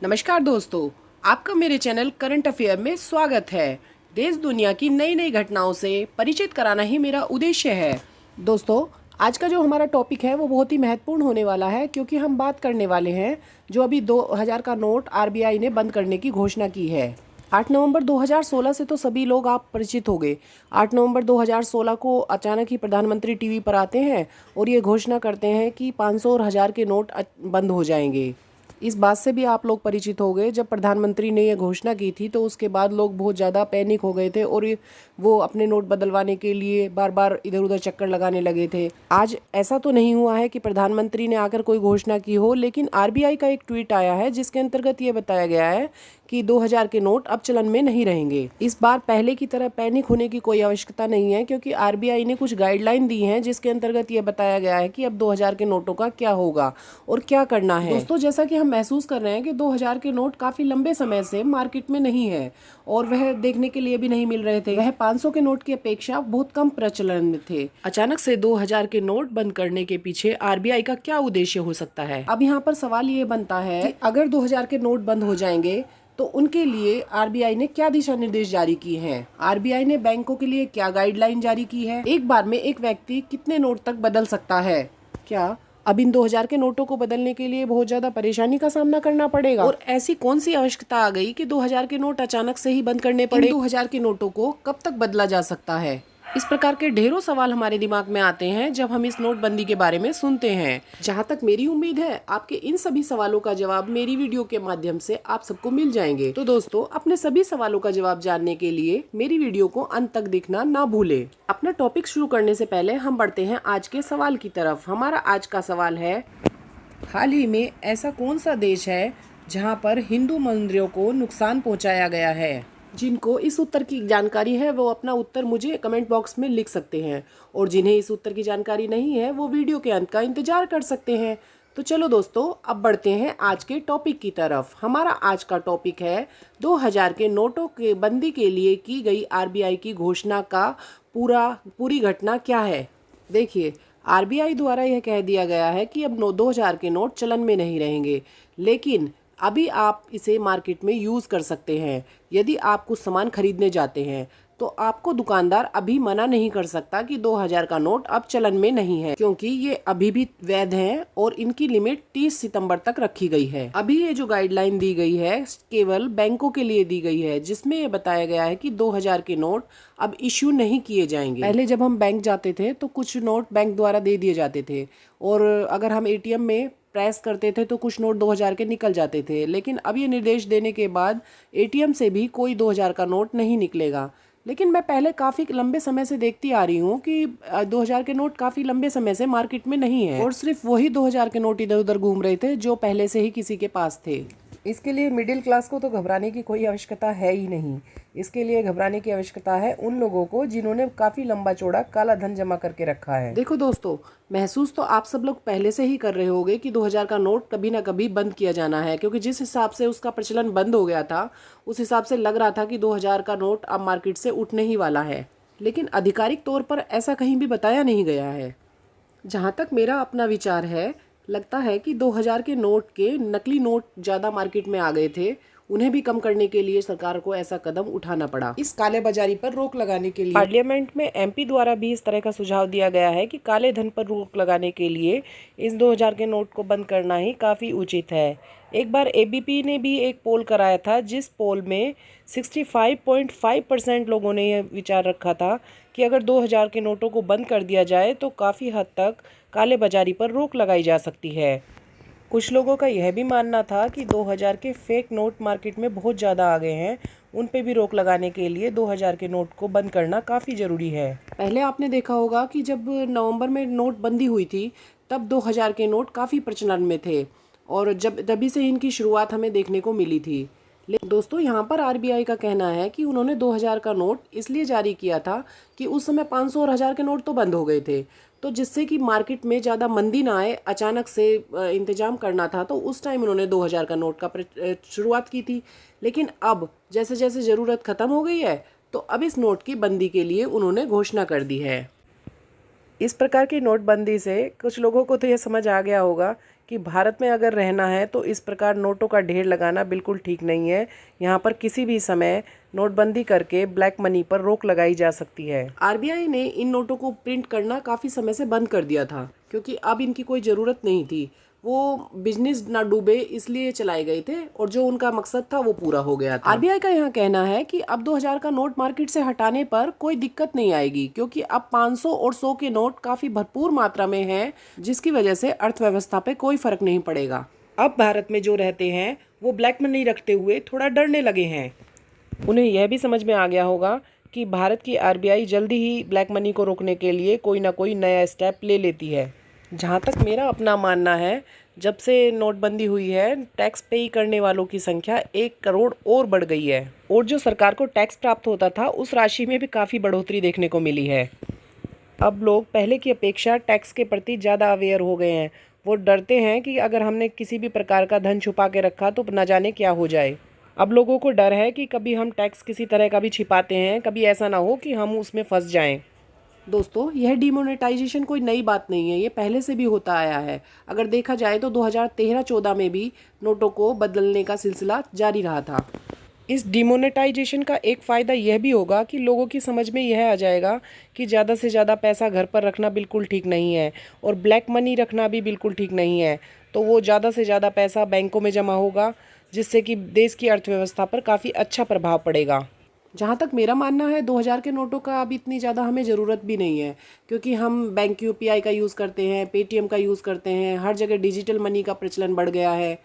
नमस्कार दोस्तों, आपका मेरे चैनल करंट अफेयर में स्वागत है। देश दुनिया की नई नई घटनाओं से परिचित कराना ही मेरा उद्देश्य है। दोस्तों, आज का जो हमारा टॉपिक है वो बहुत ही महत्वपूर्ण होने वाला है, क्योंकि हम बात करने वाले हैं जो अभी 2000 का नोट आरबीआई ने बंद करने की घोषणा की है। 8 नवंबर 2016 से तो सभी लोग आप परिचित हो गए। 8 नवंबर 2016 को अचानक ही प्रधानमंत्री टीवी पर आते हैं और ये घोषणा करते हैं कि 500 और 1000 के नोट बंद हो जाएंगे। इस बात से भी आप लोग परिचित हो गए, जब प्रधानमंत्री ने यह घोषणा की थी तो उसके बाद लोग बहुत ज़्यादा पैनिक हो गए थे और वो अपने नोट बदलवाने के लिए बार बार इधर उधर चक्कर लगाने लगे थे। आज ऐसा तो नहीं हुआ है कि प्रधानमंत्री ने आकर कोई घोषणा की हो, लेकिन आरबीआई का एक ट्वीट आया है जिसके अंतर्गत ये बताया गया है कि 2000 के नोट अब चलन में नहीं रहेंगे। इस बार पहले की तरह पैनिक होने की कोई आवश्यकता नहीं है, क्योंकि आरबीआई ने कुछ गाइडलाइन दी हैं जिसके अंतर्गत ये बताया गया है कि अब 2000 के नोटों का क्या होगा और क्या करना है। दोस्तों, जैसा कि हम महसूस कर रहे हैं कि 2000 के नोट काफी लंबे समय से मार्केट में नहीं है और वह देखने के लिए भी नहीं मिल रहे थे। वह 500 के नोट की अपेक्षा बहुत कम प्रचलन में थे। अचानक से 2000 के नोट बंद करने के पीछे आरबीआई का क्या उद्देश्य हो सकता है? अब यहाँ पर सवाल ये बनता है कि अगर 2000 के नोट बंद हो जाएंगे तो उनके लिए आरबीआई ने क्या दिशा निर्देश जारी किए हैं? आरबीआई ने बैंकों के लिए क्या गाइडलाइन जारी की है? एक बार में एक व्यक्ति कितने नोट तक बदल सकता है? क्या अब इन 2000 के नोटों को बदलने के लिए बहुत ज्यादा परेशानी का सामना करना पड़ेगा? और ऐसी कौन सी आवश्यकता आ गई कि 2000 के नोट अचानक से ही बंद करने पड़े? 2000 के नोटों को कब तक बदला जा सकता है? इस प्रकार के ढेरों सवाल हमारे दिमाग में आते हैं जब हम इस नोटबंदी के बारे में सुनते हैं। जहां तक मेरी उम्मीद है, आपके इन सभी सवालों का जवाब मेरी वीडियो के माध्यम से आप सबको मिल जाएंगे। तो दोस्तों, अपने सभी सवालों का जवाब जानने के लिए मेरी वीडियो को अंत तक देखना ना भूलें। अपना टॉपिक शुरू करने से पहले हम बढ़ते हैं आज के सवाल की तरफ। हमारा आज का सवाल है, हाल ही में ऐसा कौन सा देश है जहाँ पर हिंदू मंदिरों को नुकसान पहुँचाया गया है? जिनको इस उत्तर की जानकारी है वो अपना उत्तर मुझे कमेंट बॉक्स में लिख सकते हैं, और जिन्हें इस उत्तर की जानकारी नहीं है वो वीडियो के अंत का इंतजार कर सकते हैं। तो चलो दोस्तों, अब बढ़ते हैं आज के टॉपिक की तरफ। हमारा आज का टॉपिक है 2000 के नोटों के बंदी के लिए की गई आरबीआई की घोषणा का पूरी घटना क्या है। देखिए, आरबीआई द्वारा यह कह दिया गया है कि अब 2000 के नोट चलन में नहीं रहेंगे, लेकिन अभी आप इसे मार्केट में यूज़ कर सकते हैं। यदि आप कुछ सामान खरीदने जाते हैं तो आपको दुकानदार अभी मना नहीं कर सकता कि 2000 का नोट अब चलन में नहीं है, क्योंकि ये अभी भी वैध हैं और इनकी लिमिट 30 सितंबर तक रखी गई है। अभी ये जो गाइडलाइन दी गई है केवल बैंकों के लिए दी गई है, जिसमें ये बताया गया है कि 2000 के नोट अब इश्यू नहीं किए जाएंगे। पहले जब हम बैंक जाते थे तो कुछ नोट बैंक द्वारा दे दिए जाते थे, और अगर हम एटीएम में प्रेस करते थे तो कुछ नोट 2000 के निकल जाते थे। लेकिन अब ये निर्देश देने के बाद एटीएम से भी कोई 2000 का नोट नहीं निकलेगा। लेकिन मैं पहले काफ़ी लंबे समय से देखती आ रही हूँ कि 2000 के नोट काफ़ी लंबे समय से मार्केट में नहीं है, और सिर्फ वही 2000 के नोट इधर उधर घूम रहे थे जो पहले से ही किसी के पास थे। इसके लिए मिडिल क्लास को तो घबराने की कोई आवश्यकता है ही नहीं। इसके लिए घबराने की आवश्यकता है उन लोगों को जिन्होंने काफ़ी लंबा चौड़ा काला धन जमा करके रखा है। देखो दोस्तों, महसूस तो आप सब लोग पहले से ही कर रहे होंगे कि 2000 का नोट कभी ना कभी बंद किया जाना है, क्योंकि जिस हिसाब से उसका प्रचलन बंद हो गया था उस हिसाब से लग रहा था कि 2000 का नोट अब मार्केट से उठने ही वाला है। लेकिन आधिकारिक तौर पर ऐसा कहीं भी बताया नहीं गया है। जहाँ तक मेरा अपना विचार है, लगता है कि 2000 के नोट के नकली नोट ज़्यादा मार्केट में आ गए थे, उन्हें भी कम करने के लिए सरकार को ऐसा कदम उठाना पड़ा। इस काले बाजारी पर रोक लगाने के लिए पार्लियामेंट में एमपी द्वारा भी इस तरह का सुझाव दिया गया है कि काले धन पर रोक लगाने के लिए इस 2000 के नोट को बंद करना ही काफ़ी उचित है। एक बार एबीपी ने भी एक पोल कराया था, जिस पोल में 65.5% लोगों ने यह विचार रखा था कि अगर 2000 के नोटों को बंद कर दिया जाए तो काफ़ी हद तक काले बाजारी पर रोक लगाई जा सकती है। कुछ लोगों का यह भी मानना था कि 2000 के फेक नोट मार्केट में बहुत ज़्यादा आ गए हैं, उन पे भी रोक लगाने के लिए 2000 के नोट को बंद करना काफ़ी ज़रूरी है। पहले आपने देखा होगा कि जब नवंबर में नोटबंदी हुई थी तब 2000 के नोट काफ़ी प्रचलन में थे, और तभी से इनकी शुरुआत हमें देखने को मिली थी। लेकिन दोस्तों, यहाँ पर आरबीआई का कहना है कि उन्होंने 2000 का नोट इसलिए जारी किया था कि उस समय 500 और 1000 के नोट तो बंद हो गए थे, तो जिससे कि मार्केट में ज़्यादा मंदी ना आए, अचानक से इंतजाम करना था, तो उस टाइम उन्होंने 2000 का नोट का शुरुआत की थी। लेकिन अब जैसे जैसे ज़रूरत ख़त्म हो गई है तो अब इस नोट की बंदी के लिए उन्होंने घोषणा कर दी है। इस प्रकार की नोटबंदी से कुछ लोगों को तो यह समझ आ गया होगा कि भारत में अगर रहना है तो इस प्रकार नोटों का ढेर लगाना बिल्कुल ठीक नहीं है। यहाँ पर किसी भी समय नोटबंदी करके ब्लैक मनी पर रोक लगाई जा सकती है। आरबीआई ने इन नोटों को प्रिंट करना काफ़ी समय से बंद कर दिया था, क्योंकि अब इनकी कोई ज़रूरत नहीं थी। वो बिजनेस ना डूबे इसलिए चलाए गए थे, और जो उनका मकसद था वो पूरा हो गया था। आरबीआई का यहाँ कहना है कि अब 2000 का नोट मार्केट से हटाने पर कोई दिक्कत नहीं आएगी, क्योंकि अब 500 और 100 के नोट काफी भरपूर मात्रा में हैं, जिसकी वजह से अर्थव्यवस्था पे कोई फर्क नहीं पड़ेगा। अब भारत में जो रहते हैं वो ब्लैक मनी रखते हुए थोड़ा डरने लगे हैं। उन्हें यह भी समझ में आ गया होगा कि भारत की आरबीआई जल्दी ही ब्लैक मनी को रोकने के लिए कोई ना कोई नया स्टेप ले लेती है। जहाँ तक मेरा अपना मानना है, जब से नोटबंदी हुई है टैक्स पे करने वालों की संख्या 1 करोड़ और बढ़ गई है, और जो सरकार को टैक्स प्राप्त होता था उस राशि में भी काफ़ी बढ़ोतरी देखने को मिली है। अब लोग पहले की अपेक्षा टैक्स के प्रति ज़्यादा अवेयर हो गए हैं। वो डरते हैं कि अगर हमने किसी भी प्रकार का धन छुपा के रखा तो न जाने क्या हो जाए। अब लोगों को डर है कि कभी हम टैक्स किसी तरह का भी छिपाते हैं, कभी ऐसा ना हो कि हम उसमें फंस जाएं। दोस्तों, यह डिमोनेटाइजेशन कोई नई बात नहीं है, ये पहले से भी होता आया है। अगर देखा जाए तो 2013-14 में भी नोटों को बदलने का सिलसिला जारी रहा था। इस डिमोनेटाइजेशन का एक फ़ायदा यह भी होगा कि लोगों की समझ में यह आ जाएगा कि ज़्यादा से ज़्यादा पैसा घर पर रखना बिल्कुल ठीक नहीं है, और ब्लैक मनी रखना भी बिल्कुल ठीक नहीं है। तो वो ज़्यादा से ज़्यादा पैसा बैंकों में जमा होगा, जिससे कि देश की अर्थव्यवस्था पर काफ़ी अच्छा प्रभाव पड़ेगा। जहाँ तक मेरा मानना है, 2000 के नोटों का अब इतनी ज़्यादा हमें ज़रूरत भी नहीं है, क्योंकि हम बैंक यूपीआई का यूज़ करते हैं, पेटीएम का यूज़ करते हैं, हर जगह डिजिटल मनी का प्रचलन बढ़ गया है।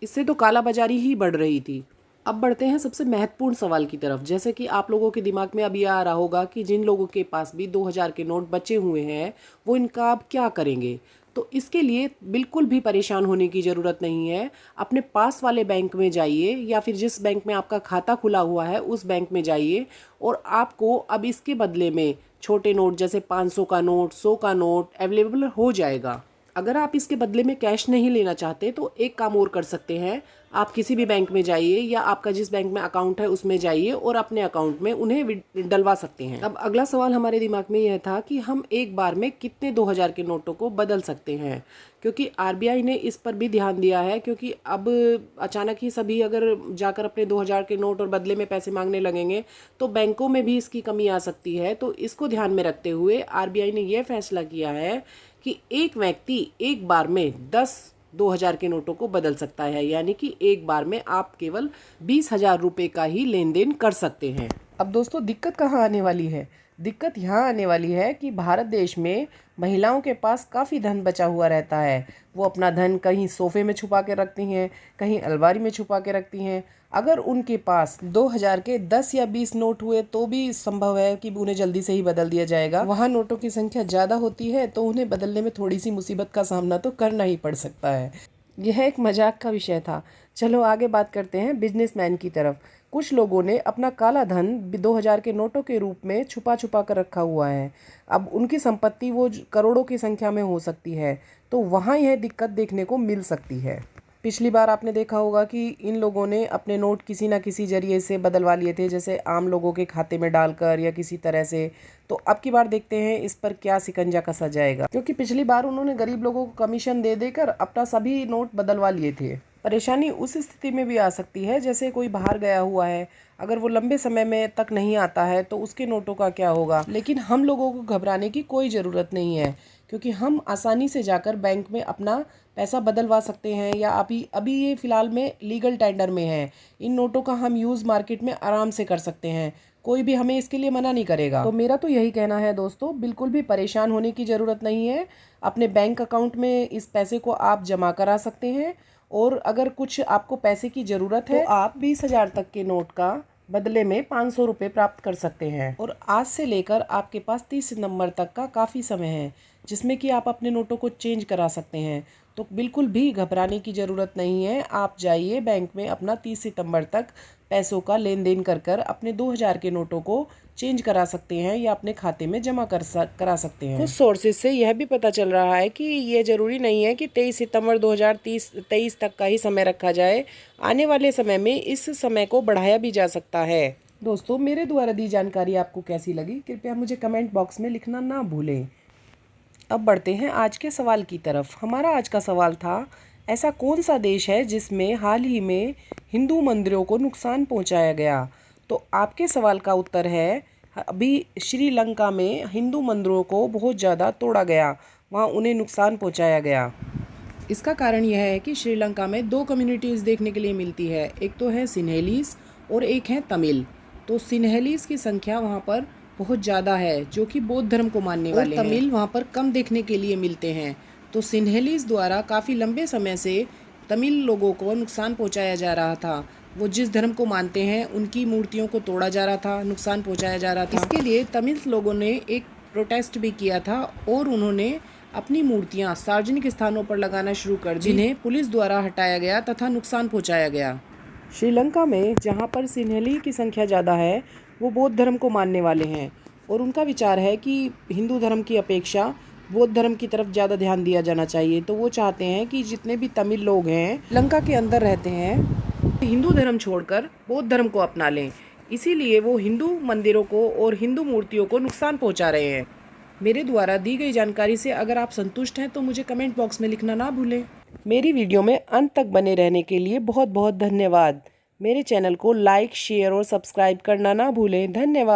इससे तो काला बाजारी ही बढ़ रही थी। अब बढ़ते हैं सबसे महत्वपूर्ण सवाल की तरफ। जैसे कि आप लोगों के दिमाग में अभी आ रहा होगा कि जिन लोगों के पास भी 2000 के नोट बचे हुए हैं वो इनका अब क्या करेंगे। तो इसके लिए बिल्कुल भी परेशान होने की ज़रूरत नहीं है। अपने पास वाले बैंक में जाइए, या फिर जिस बैंक में आपका खाता खुला हुआ है उस बैंक में जाइए, और आपको अब इसके बदले में छोटे नोट जैसे 500 का नोट, 100 का नोट अवेलेबल हो जाएगा। अगर आप इसके बदले में कैश नहीं लेना चाहते तो एक काम और कर सकते हैं। आप किसी भी बैंक में जाइए, या आपका जिस बैंक में अकाउंट है उसमें जाइए, और अपने अकाउंट में उन्हें डलवा सकते हैं। अब अगला सवाल हमारे दिमाग में यह था कि हम एक बार में कितने 2000 के नोटों को बदल सकते हैं, क्योंकि आरबीआई ने इस पर भी ध्यान दिया है। क्योंकि अब अचानक ही सभी अगर जाकर अपने 2000 के नोट और बदले में पैसे मांगने लगेंगे तो बैंकों में भी इसकी कमी आ सकती है। तो इसको ध्यान में रखते हुए आरबीआई ने यह फैसला किया है कि एक व्यक्ति एक बार में 10 2000 के नोटों को बदल सकता है, यानी कि एक बार में आप केवल 20,000 रुपये का ही लेन देन कर सकते हैं। अब दोस्तों, दिक्कत कहाँ आने वाली है? दिक्कत यहाँ आने वाली है कि भारत देश में महिलाओं के पास काफ़ी धन बचा हुआ रहता है। वो अपना धन कहीं सोफे में छुपा के रखती हैं, कहीं अलमारी में छुपा के रखती हैं। अगर उनके पास 2000 के 10 या 20 नोट हुए तो भी संभव है कि उन्हें जल्दी से ही बदल दिया जाएगा। वहाँ नोटों की संख्या ज़्यादा होती है तो उन्हें बदलने में थोड़ी सी मुसीबत का सामना तो करना ही पड़ सकता है। यह एक मजाक का विषय था। चलो आगे बात करते हैं बिजनेसमैन की तरफ। कुछ लोगों ने अपना काला धन 2000 के नोटों के रूप में छुपा छुपा कर रखा हुआ है। अब उनकी संपत्ति वो करोड़ों की संख्या में हो सकती है, तो वहाँ यह दिक्कत देखने को मिल सकती है। पिछली बार आपने देखा होगा कि इन लोगों ने अपने नोट किसी ना किसी जरिए से बदलवा लिए थे, जैसे आम लोगों के खाते में डालकर या किसी तरह से। तो अब की बार देखते हैं इस पर क्या शिकंजा कसा जाएगा, क्योंकि पिछली बार उन्होंने गरीब लोगों को कमीशन दे देकर अपना सभी नोट बदलवा लिए थे। परेशानी उस स्थिति में भी आ सकती है जैसे कोई बाहर गया हुआ है, अगर वो लंबे समय में तक नहीं आता है तो उसके नोटों का क्या होगा। लेकिन हम लोगों को घबराने की कोई ज़रूरत नहीं है, क्योंकि हम आसानी से जाकर बैंक में अपना पैसा बदलवा सकते हैं, या अभी ये फ़िलहाल में लीगल टेंडर में है। इन नोटों का हम यूज़ मार्केट में आराम से कर सकते हैं, कोई भी हमें इसके लिए मना नहीं करेगा। तो मेरा तो यही कहना है दोस्तों, बिल्कुल भी परेशान होने की ज़रूरत नहीं है। अपने बैंक अकाउंट में इस पैसे को आप जमा करा सकते हैं, और अगर कुछ आपको पैसे की ज़रूरत है तो आप 20,000 तक के नोट का बदले में 500 रुपये प्राप्त कर सकते हैं। और आज से लेकर आपके पास 30 सितंबर तक का काफ़ी समय है, जिसमें कि आप अपने नोटों को चेंज करा सकते हैं। तो बिल्कुल भी घबराने की ज़रूरत नहीं है। आप जाइए बैंक में, अपना 30 सितंबर तक पैसों का लेन देन कर अपने 2000 के नोटों को चेंज करा सकते हैं, या अपने खाते में जमा करा सकते हैं। कुछ सोर्सेज से यह भी पता चल रहा है कि ये ज़रूरी नहीं है कि 23 सितंबर 2023 तक का ही समय रखा जाए। आने वाले समय में इस समय को बढ़ाया भी जा सकता है। दोस्तों, मेरे द्वारा दी जानकारी आपको कैसी लगी, कृपया मुझे कमेंट बॉक्स में लिखना ना भूलें। अब बढ़ते हैं आज के सवाल की तरफ। हमारा आज का सवाल था, ऐसा कौन सा देश है जिसमें हाल ही में हिंदू मंदिरों को नुकसान पहुंचाया गया? तो आपके सवाल का उत्तर है, अभी श्रीलंका में हिंदू मंदिरों को बहुत ज़्यादा तोड़ा गया, वहाँ उन्हें नुकसान पहुंचाया गया। इसका कारण यह है कि श्रीलंका में दो कम्युनिटीज़ देखने के लिए मिलती है, एक तो है सिन्हेलीस और एक है तमिल। तो सिन्हेलीस की संख्या वहाँ पर बहुत ज़्यादा है, जो कि बौद्ध धर्म को मानने वाले हैं। तमिल वहाँ पर कम देखने के लिए मिलते हैं। तो सिन्हेलीस द्वारा काफ़ी लंबे समय से तमिल लोगों को नुकसान पहुँचाया जा रहा था। वो जिस धर्म को मानते हैं उनकी मूर्तियों को तोड़ा जा रहा था, नुकसान पहुँचाया जा रहा था। इसके लिए तमिल लोगों ने एक प्रोटेस्ट भी किया था और उन्होंने अपनी मूर्तियां सार्वजनिक स्थानों पर लगाना शुरू कर दी, जिन्हें पुलिस द्वारा हटाया गया तथा नुकसान पहुंचाया गया। श्रीलंका में जहां पर सिन्हेली की संख्या ज़्यादा है, वो बौद्ध धर्म को मानने वाले हैं और उनका विचार है कि हिंदू धर्म की अपेक्षा बौद्ध धर्म की तरफ ज़्यादा ध्यान दिया जाना चाहिए। तो वो चाहते हैं कि जितने भी तमिल लोग हैं श्रीलंका के अंदर रहते हैं, हिंदू धर्म छोड़कर बौद्ध धर्म को अपना लें। इसीलिए वो हिंदू मंदिरों को और हिंदू मूर्तियों को नुकसान पहुँचा रहे हैं। मेरे द्वारा दी गई जानकारी से अगर आप संतुष्ट हैं तो मुझे कमेंट बॉक्स में लिखना ना भूलें। मेरी वीडियो में अंत तक बने रहने के लिए बहुत बहुत धन्यवाद। मेरे चैनल को लाइक, शेयर और सब्सक्राइब करना ना भूलें। धन्यवाद।